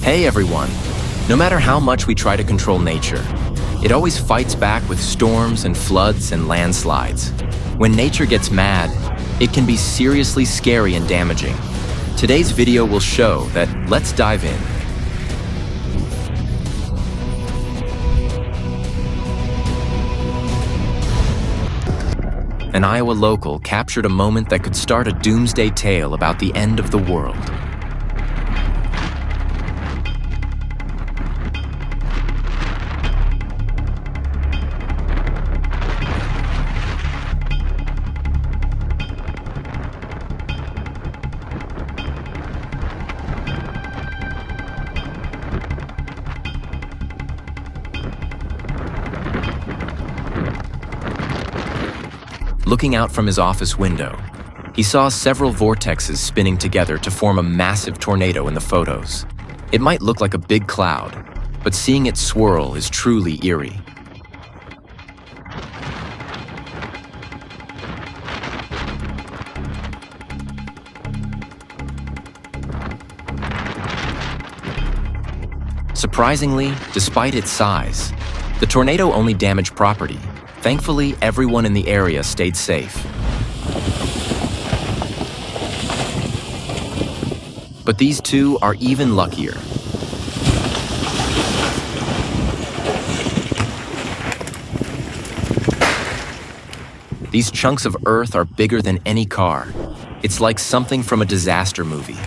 Hey everyone! No matter how much we try to control nature, it always fights back with storms and floods and landslides. When nature gets mad, it can be seriously scary and damaging. Today's video will show that. Let's dive in. An Iowa local captured a moment that could start a doomsday tale about the end of the world. Looking out from his office window, he saw several vortexes spinning together to form a massive tornado in the photos. It might look like a big cloud, but seeing it swirl is truly eerie. Surprisingly, despite its size, the tornado only damaged property. Thankfully, everyone in the area stayed safe. But these two are even luckier. These chunks of earth are bigger than any car. It's like something from a disaster movie.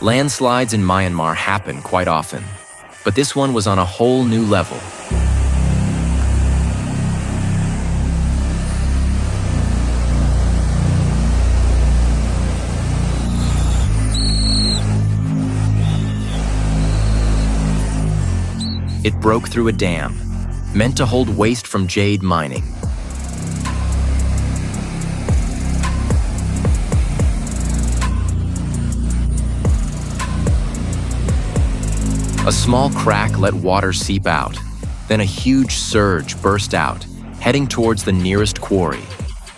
Landslides in Myanmar happen quite often, but this one was on a whole new level. It broke through a dam, meant to hold waste from jade mining. A small crack let water seep out. Then a huge surge burst out, heading towards the nearest quarry.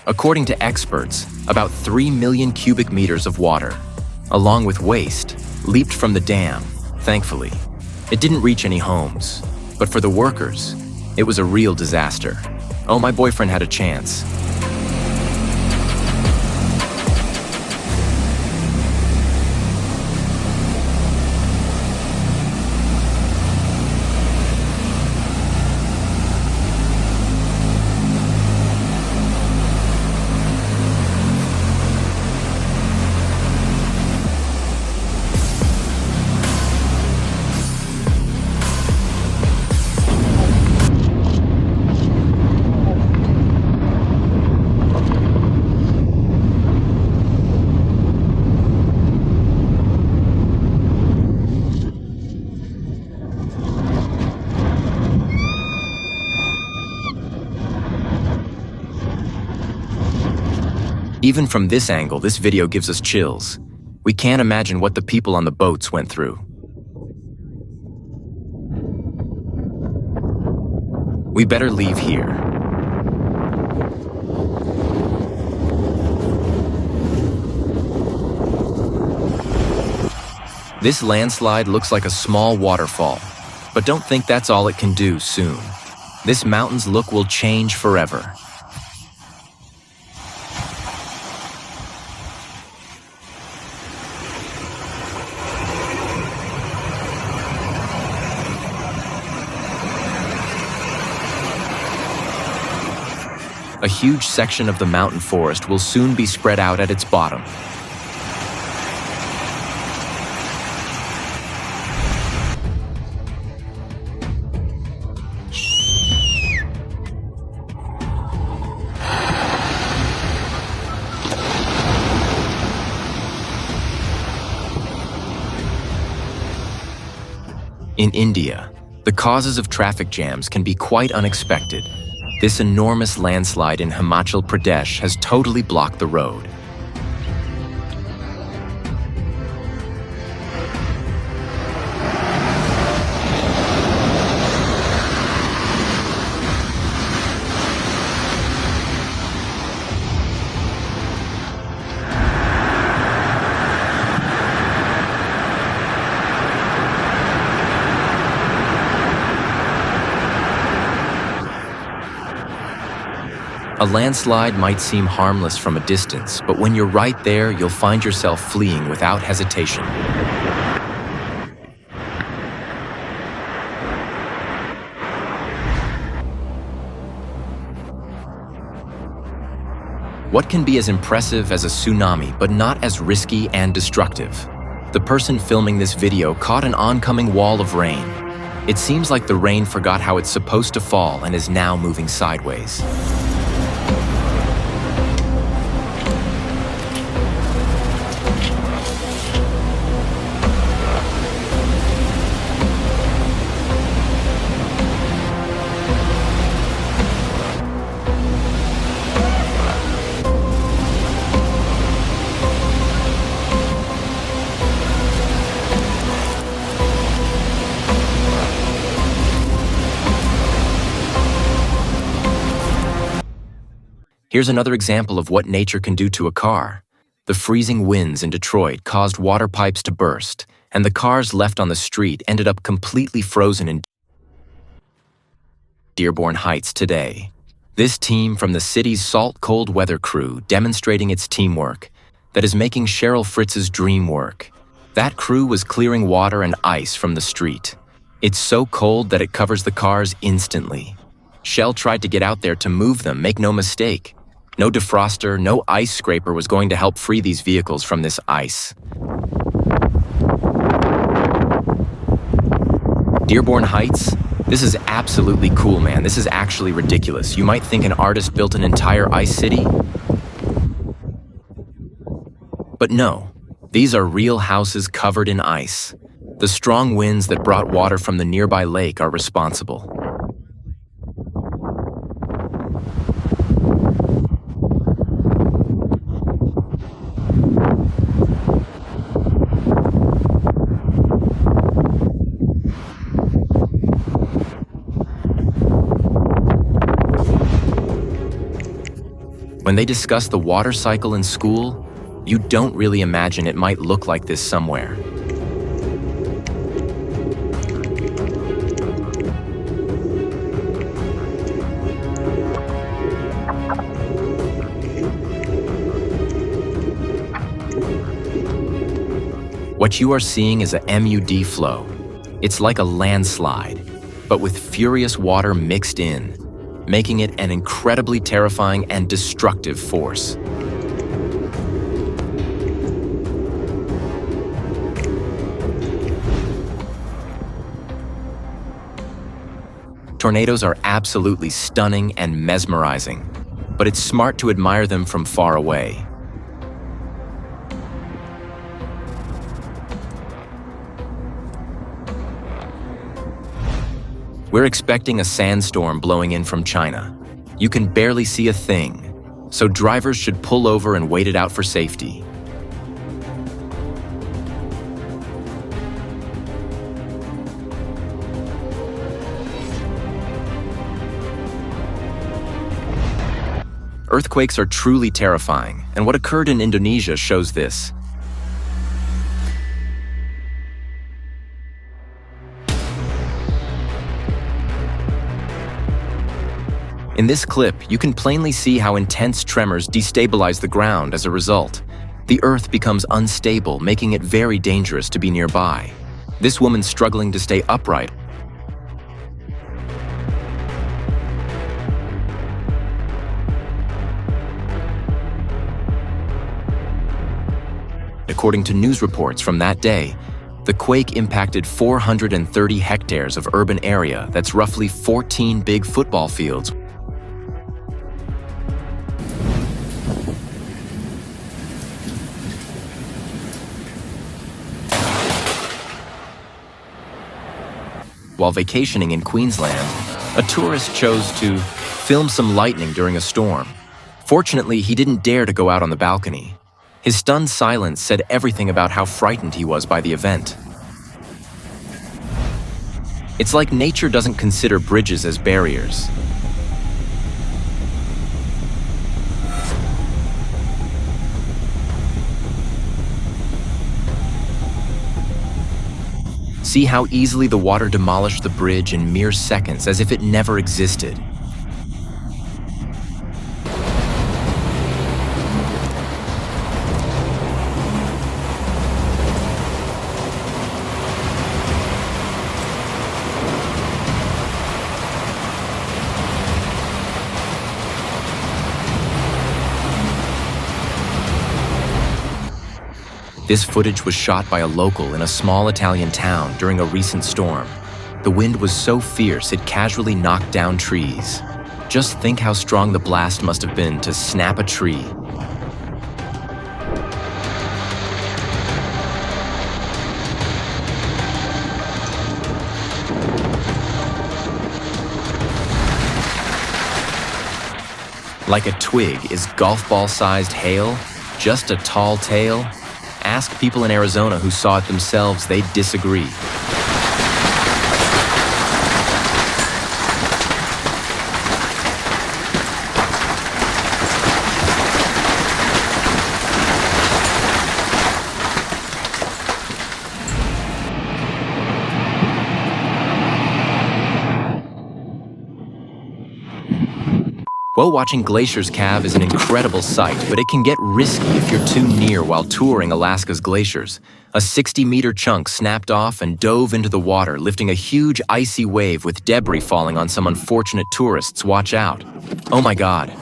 According to experts, about 3 million cubic meters of water, along with waste, leaped from the dam, thankfully. It didn't reach any homes, but for the workers, it was a real disaster. Oh, my boyfriend had a chance. Even from this angle, this video gives us chills. We can't imagine what the people on the boats went through. We better leave here. This landslide looks like a small waterfall, but don't think that's all it can do soon. This mountain's look will change forever. A huge section of the mountain forest will soon be spread out at its bottom. In India, the causes of traffic jams can be quite unexpected. This enormous landslide in Himachal Pradesh has totally blocked the road. A landslide might seem harmless from a distance, but when you're right there, you'll find yourself fleeing without hesitation. What can be as impressive as a tsunami, but not as risky and destructive? The person filming this video caught an oncoming wall of rain. It seems like the rain forgot how it's supposed to fall and is now moving sideways. Here's another example of what nature can do to a car. The freezing winds in Detroit caused water pipes to burst, and the cars left on the street ended up completely frozen in Dearborn Heights today. This team from the city's salt cold weather crew demonstrating its teamwork that is making Cheryl Fritz's dream work. That crew was clearing water and ice from the street. It's so cold that it covers the cars instantly. Shell tried to get out there to move them, make no mistake. No defroster, no ice scraper was going to help free these vehicles from this ice. Dearborn Heights? This is absolutely cool, man. This is actually ridiculous. You might think an artist built an entire ice city. But no, these are real houses covered in ice. The strong winds that brought water from the nearby lake are responsible. When they discuss the water cycle in school, you don't really imagine it might look like this somewhere. What you are seeing is a MUD flow. It's like a landslide, but with furious water mixed in, making it an incredibly terrifying and destructive force. Tornadoes are absolutely stunning and mesmerizing, but it's smart to admire them from far away. We're expecting a sandstorm blowing in from China. You can barely see a thing, so drivers should pull over and wait it out for safety. Earthquakes are truly terrifying, and what occurred in Indonesia shows this. In this clip, you can plainly see how intense tremors destabilize the ground as a result. The earth becomes unstable, making it very dangerous to be nearby. This woman's struggling to stay upright. According to news reports from that day, the quake impacted 430 hectares of urban area that's roughly 14 big football fields. While vacationing in Queensland, a tourist chose to film some lightning during a storm. Fortunately, he didn't dare to go out on the balcony. His stunned silence said everything about how frightened he was by the event. It's like nature doesn't consider bridges as barriers. See how easily the water demolished the bridge in mere seconds, as if it never existed. This footage was shot by a local in a small Italian town during a recent storm. The wind was so fierce it casually knocked down trees. Just think how strong the blast must have been to snap a tree. Like a twig, is golf ball-sized hail just a tall tale? Ask people in Arizona who saw it themselves, they'd disagree. Well, watching glaciers calve is an incredible sight, but it can get risky if you're too near while touring Alaska's glaciers. A 60-meter chunk snapped off and dove into the water, lifting a huge icy wave with debris falling on some unfortunate tourists. Watch out. Oh my God.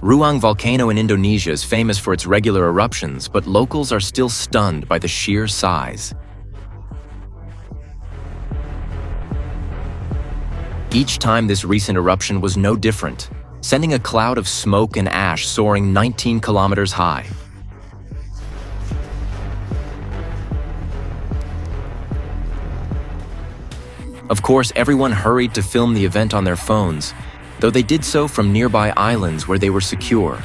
Ruang volcano in Indonesia is famous for its regular eruptions, but locals are still stunned by the sheer size. Each time this recent eruption was no different, sending a cloud of smoke and ash soaring 19 kilometers high. Of course, everyone hurried to film the event on their phones, though they did so from nearby islands where they were secure.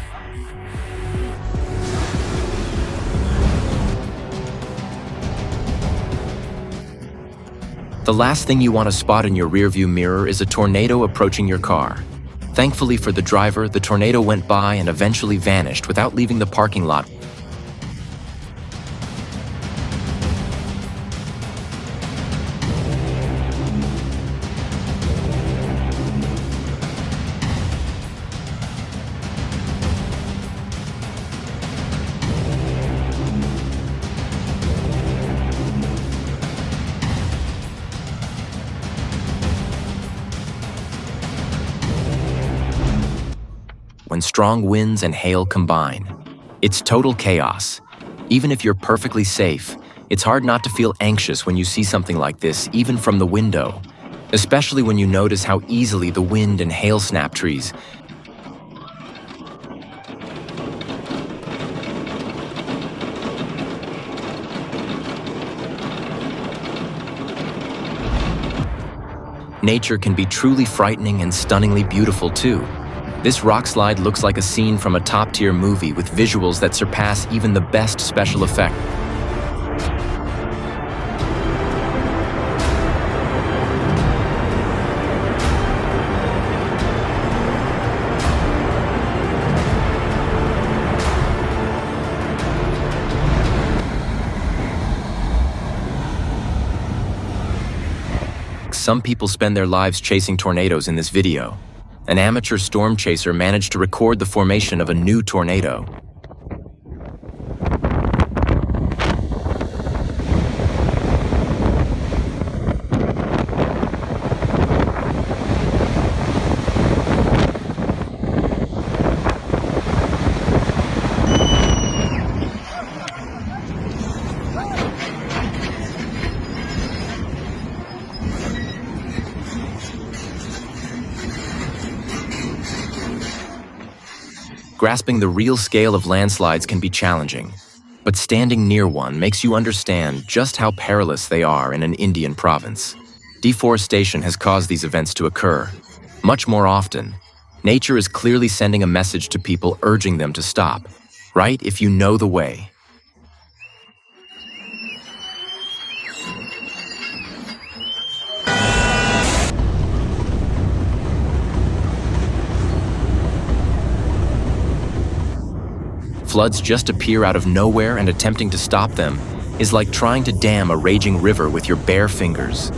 The last thing you want to spot in your rearview mirror is a tornado approaching your car. Thankfully for the driver, the tornado went by and eventually vanished without leaving the parking lot. When strong winds and hail combine, it's total chaos. Even if you're perfectly safe, it's hard not to feel anxious when you see something like this, even from the window, especially when you notice how easily the wind and hail snap trees. Nature can be truly frightening and stunningly beautiful too. This rock slide looks like a scene from a top-tier movie with visuals that surpass even the best special effects. Some people spend their lives chasing tornadoes in this video. An amateur storm chaser managed to record the formation of a new tornado. Grasping the real scale of landslides can be challenging, but standing near one makes you understand just how perilous they are in an Indian province. Deforestation has caused these events to occur. Much more often, nature is clearly sending a message to people urging them to stop, right if you know the way. Floods just appear out of nowhere, and attempting to stop them is like trying to dam a raging river with your bare fingers.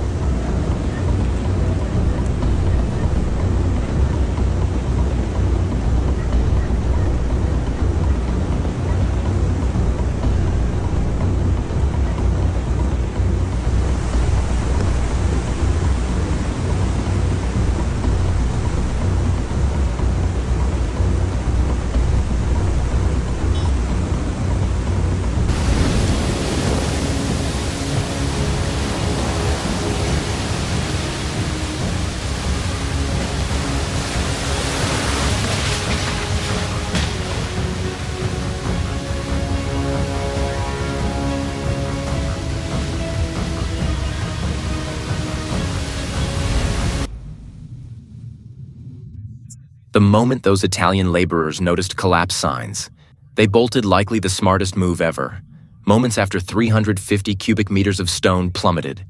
The moment those Italian laborers noticed collapse signs, they bolted, likely the smartest move ever. Moments after 350 cubic meters of stone plummeted.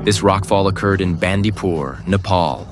This rockfall occurred in Bandipur, Nepal.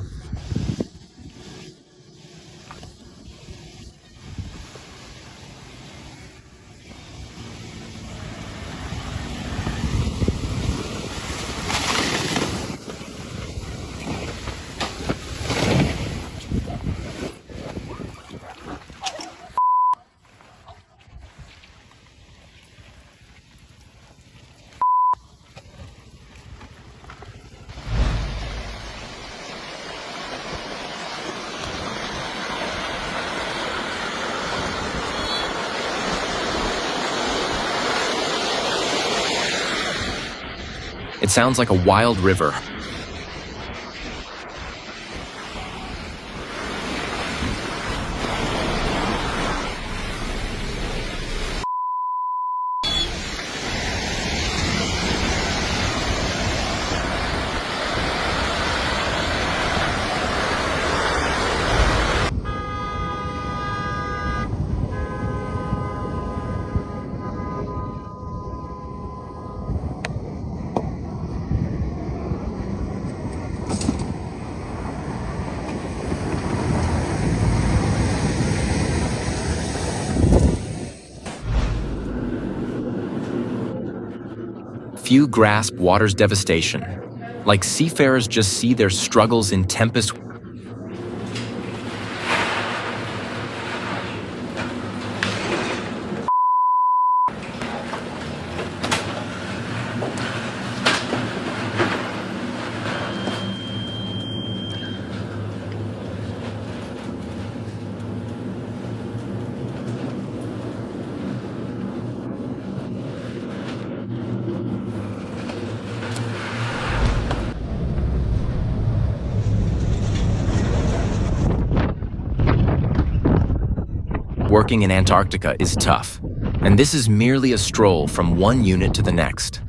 It sounds like a wild river. Few grasp water's devastation. Like seafarers just see their struggles in tempest. Working in Antarctica is tough, and this is merely a stroll from one unit to the next.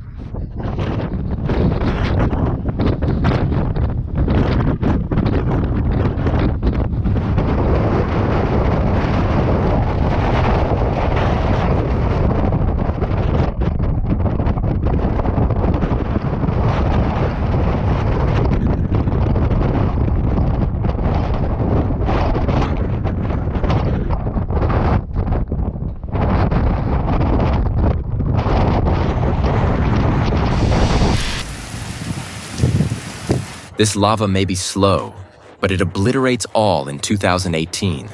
This lava may be slow, but it obliterates all in 2018.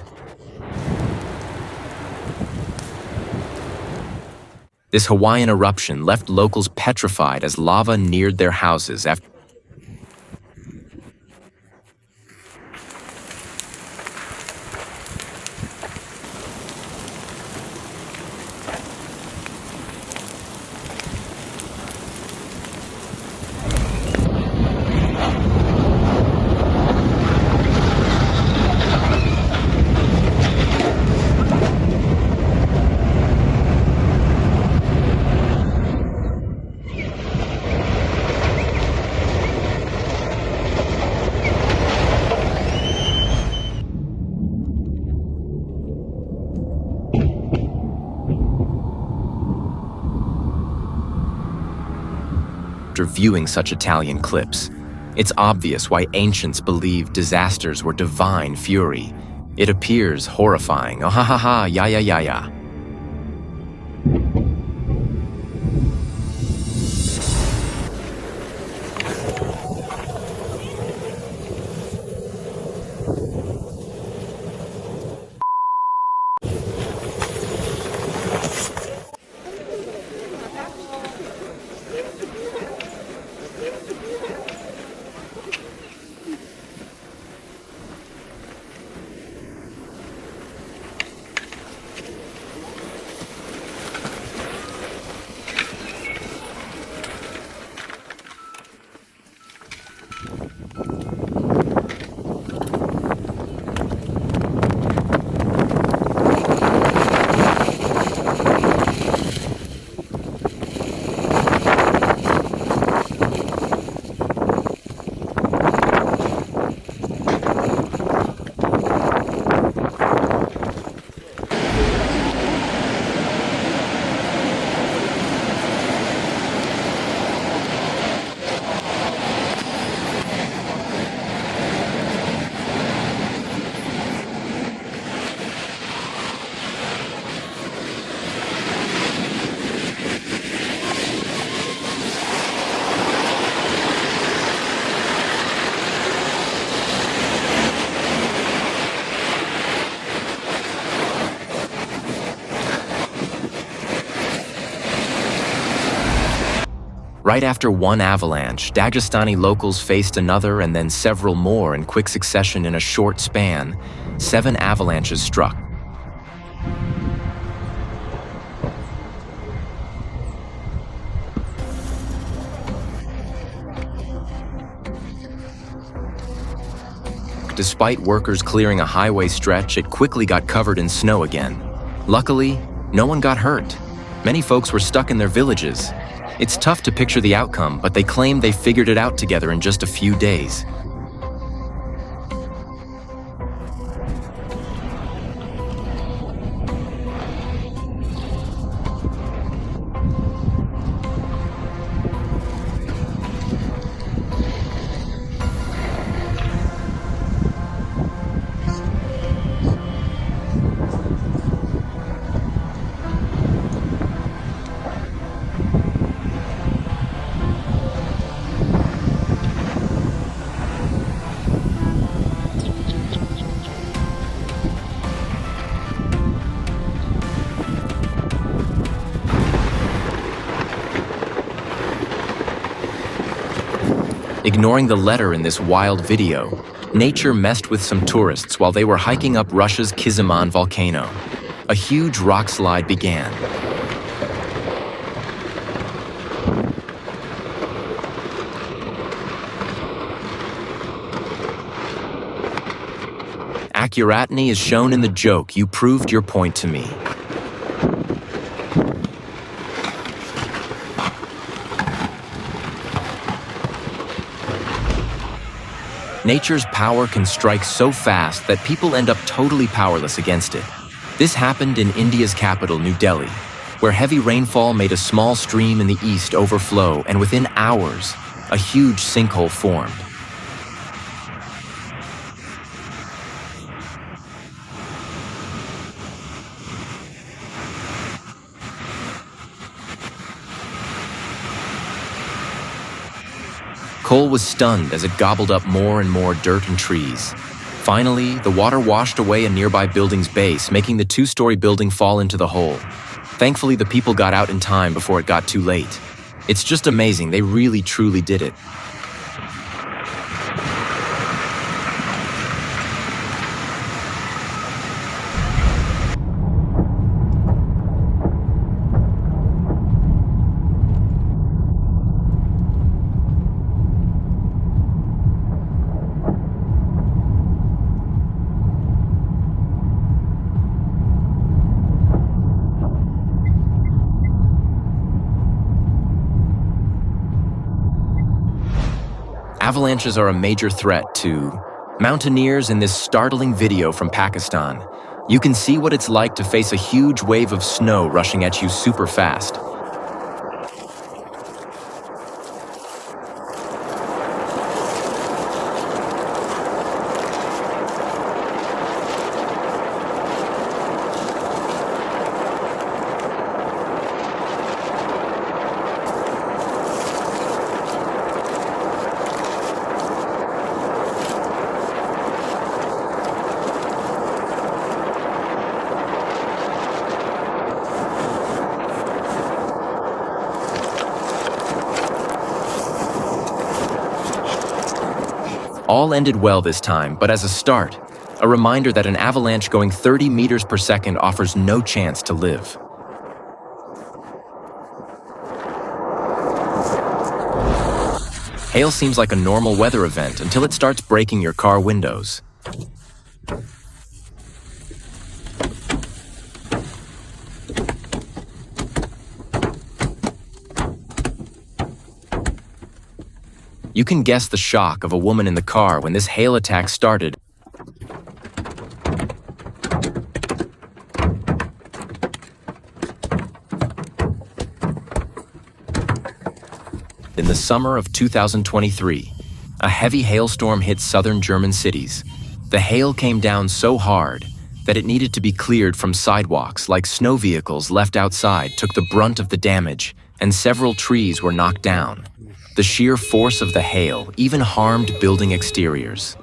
This Hawaiian eruption left locals petrified as lava neared their houses after viewing such Italian clips. It's obvious why ancients believed disasters were divine fury. It appears horrifying. Oh, ha ha ha, ya ya ya ya. Right after one avalanche, Dagestani locals faced another and then several more in quick succession in a short span. 7 avalanches struck. Despite workers clearing a highway stretch, it quickly got covered in snow again. Luckily, no one got hurt. Many folks were stuck in their villages. It's tough to picture the outcome, but they claim they figured it out together in just a few days. Ignoring the letter in this wild video, nature messed with some tourists while they were hiking up Russia's Kiziman volcano. A huge rock slide began. Accurately is shown in the joke, "You proved your point to me." Nature's power can strike so fast that people end up totally powerless against it. This happened in India's capital, New Delhi, where heavy rainfall made a small stream in the east overflow, and within hours, a huge sinkhole formed. Cole was stunned as it gobbled up more and more dirt and trees. Finally, the water washed away a nearby building's base, making the 2-story building fall into the hole. Thankfully, the people got out in time before it got too late. It's just amazing, they really truly did it. Avalanches are a major threat to mountaineers in this startling video from Pakistan. You can see what it's like to face a huge wave of snow rushing at you super fast. All ended well this time, but as a start, a reminder that an avalanche going 30 meters per second offers no chance to live. Hail seems like a normal weather event until it starts breaking your car windows. You can guess the shock of a woman in the car when this hail attack started. In the summer of 2023, a heavy hailstorm hit southern German cities. The hail came down so hard that it needed to be cleared from sidewalks, like snow vehicles left outside took the brunt of the damage, and several trees were knocked down. The sheer force of the hail even harmed building exteriors.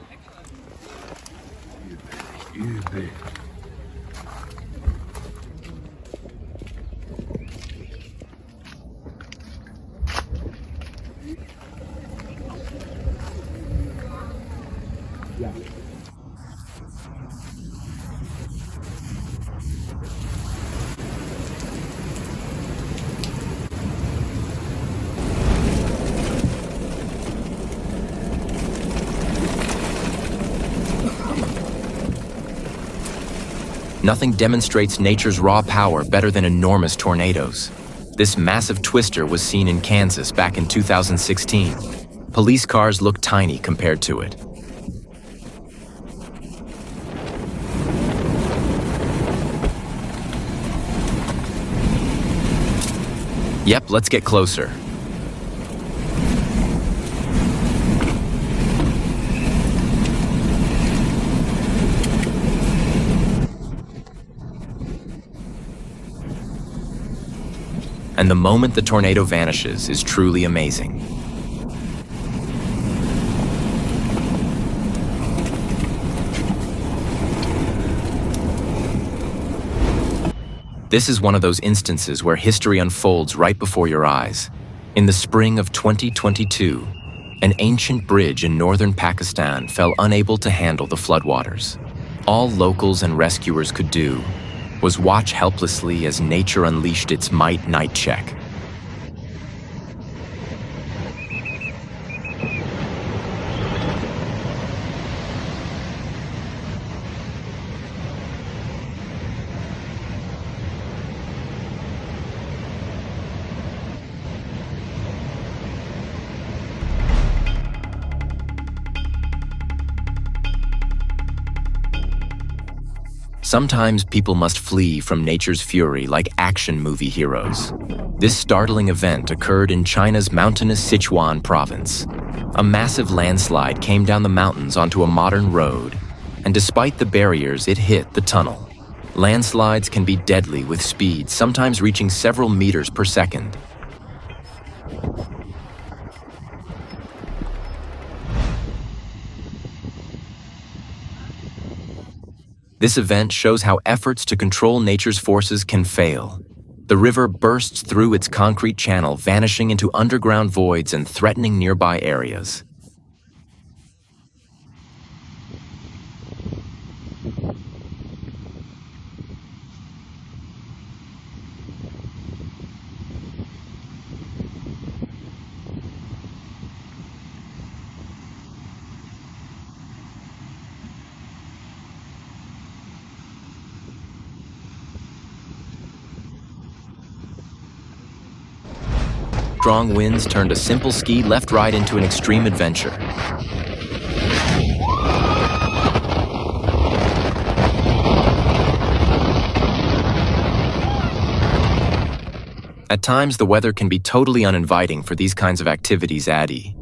Nothing demonstrates nature's raw power better than enormous tornadoes. This massive twister was seen in Kansas back in 2016. Police cars look tiny compared to it. Yep, let's get closer. And the moment the tornado vanishes is truly amazing. This is one of those instances where history unfolds right before your eyes. In the spring of 2022, an ancient bridge in northern Pakistan fell unable to handle the floodwaters. All locals and rescuers could do was watch helplessly as nature unleashed its might night check. Sometimes people must flee from nature's fury like action movie heroes. This startling event occurred in China's mountainous Sichuan province. A massive landslide came down the mountains onto a modern road, and despite the barriers, it hit the tunnel. Landslides can be deadly with speeds sometimes reaching several meters per second. This event shows how efforts to control nature's forces can fail. The river bursts through its concrete channel, vanishing into underground voids and threatening nearby areas. Strong winds turned a simple ski left ride into an extreme adventure. At times, the weather can be totally uninviting for these kinds of activities, Addy.